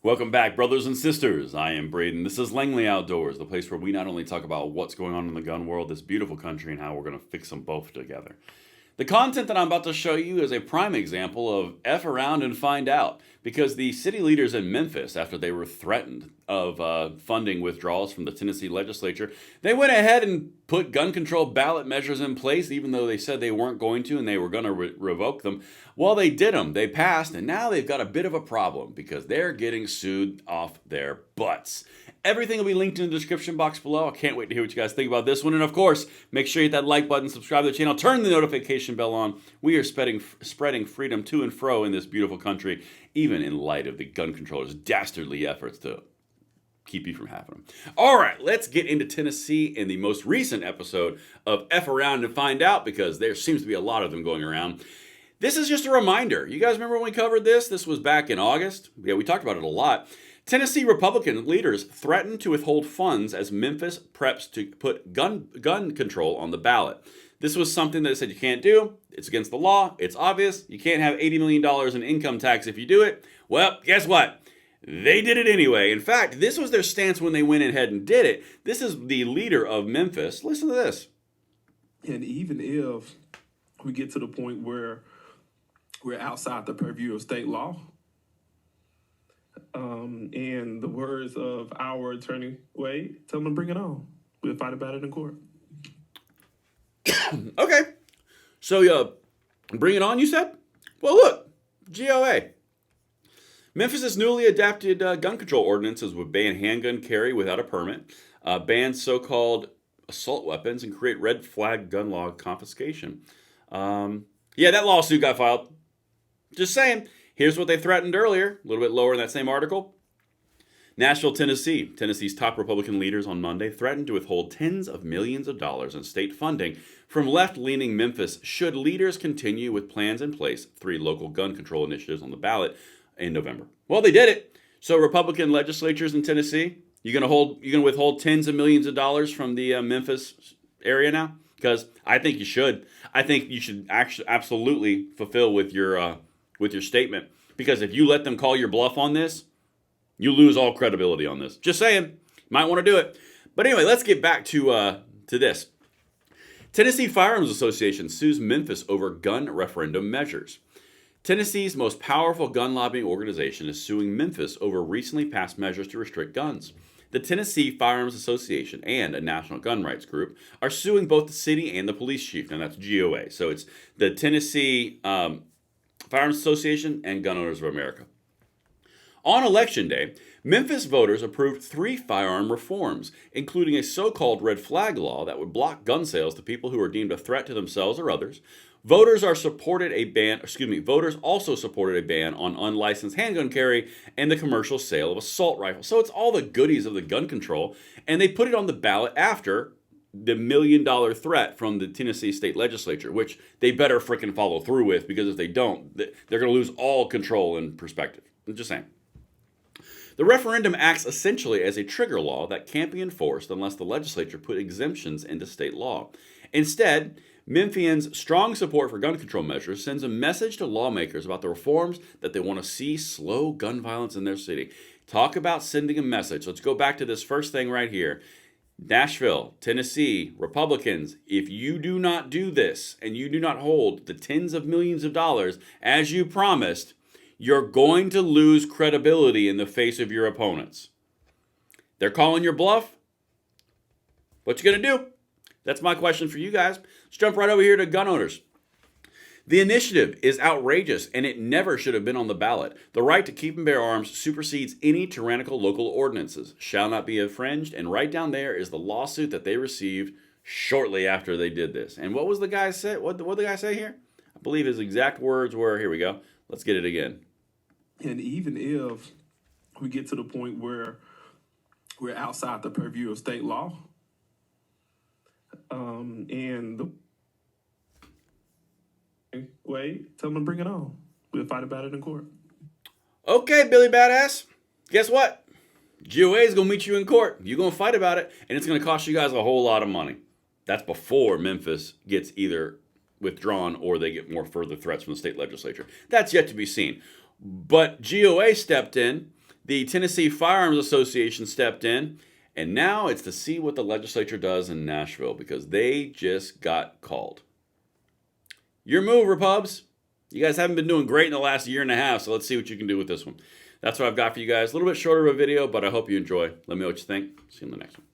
Welcome back, brothers and sisters. I am Braden. This is Langley Outdoors, the place where we not only talk about what's going on in the gun world, this beautiful country, and how we're going to fix them both together. The content that I'm about to show you is a prime example of F around and find out, because the city leaders in Memphis, after they were threatened of funding withdrawals from the Tennessee legislature, they went ahead and put gun control ballot measures in place, even though they said they weren't going to and they were going to revoke them. Well, they did them. They passed, and now they've got a bit of a problem because they're getting sued off their butts. Everything will be linked in the description box below. I can't wait to hear what you guys think about this one. And of course, make sure you hit that like button, subscribe to the channel, turn the notification bell on. We are spreading freedom to and fro in this beautiful country, even in light of the gun controllers' dastardly efforts to keep you from having them. All right, let's get into Tennessee in the most recent episode of F Around and Find Out, because there seems to be a lot of them going around. This is just a reminder. You guys remember when we covered this? This was back in August. Yeah, we talked about it a lot. Tennessee Republican leaders threatened to withhold funds as Memphis preps to put gun control on the ballot. This was something that they said you can't do. It's against the law. It's obvious. You can't have $80 million in income tax if you do it. Well, guess what? They did it anyway. In fact, this was their stance when they went ahead and did it. This is the leader of Memphis. Listen to this. And even if we get to the point where we're outside the purview of state law, in the words of our attorney, Wade, tell them to bring it on. We'll fight about it in court. Okay. So, bring it on, you said? Well, look, GOA. Memphis' newly adapted gun control ordinances would ban handgun carry without a permit, ban so-called assault weapons, and create red flag gun law confiscation. Yeah, that lawsuit got filed. Just saying. Here's what they threatened earlier, a little bit lower in that same article. Nashville, Tennessee. Tennessee's top Republican leaders on Monday threatened to withhold tens of millions of dollars in state funding from left-leaning Memphis should leaders continue with plans in place, 3 local gun control initiatives on the ballot in November. Well, they did it. So Republican legislatures in Tennessee, you're going to withhold tens of millions of dollars from the Memphis area now? Because I think you should. I think you should actually absolutely fulfill with your statement. Because if you let them call your bluff on this, you lose all credibility on this. Just saying. Might want to do it. But anyway, let's get back to this. Tennessee Firearms Association sues Memphis over gun referendum measures. Tennessee's most powerful gun lobbying organization is suing Memphis over recently passed measures to restrict guns. The Tennessee Firearms Association and a national gun rights group are suing both the city and the police chief, and that's GOA. So it's the Tennessee Firearms Association and Gun Owners of America. On Election Day, Memphis voters approved 3 firearm reforms, including a so-called red flag law that would block gun sales to people who are deemed a threat to themselves or others. Voters also supported a ban on unlicensed handgun carry and the commercial sale of assault rifles. So it's all the goodies of the gun control, and they put it on the ballot after the $1 million threat from the Tennessee state legislature, which they better frickin' follow through with, because if they don't, they're going to lose all control and perspective. I'm just saying. The referendum acts essentially as a trigger law that can't be enforced unless the legislature put exemptions into state law. Instead, Memphians' strong support for gun control measures sends a message to lawmakers about the reforms that they want to see slow gun violence in their city. Talk about sending a message. Let's go back to this first thing right here. Nashville, Tennessee, Republicans, if you do not do this and you do not hold the tens of millions of dollars as you promised, you're going to lose credibility in the face of your opponents. They're calling your bluff. What you going to do? That's my question for you guys. Let's jump right over here to gun owners. The initiative is outrageous, and it never should have been on the ballot. The right to keep and bear arms supersedes any tyrannical local ordinances, shall not be infringed, and right down there is the lawsuit that they received shortly after they did this. And what was the guy say? What did the guy say here? I believe his exact words were, here we go. Let's get it again. And even if we get to the point where we're outside the purview of state law, Wade, tell them to bring it on. We'll fight about it in court. Okay, Billy Badass. Guess what? GOA is going to meet you in court. You're going to fight about it, and it's going to cost you guys a whole lot of money. That's before Memphis gets either withdrawn or they get more further threats from the state legislature. That's yet to be seen. But GOA stepped in. The Tennessee Firearms Association stepped in, and now it's to see what the legislature does in Nashville because they just got called. Your move, Repubs. You guys haven't been doing great in the last year and a half, so let's see what you can do with this one. That's what I've got for you guys. A little bit shorter of a video, but I hope you enjoy. Let me know what you think. See you in the next one.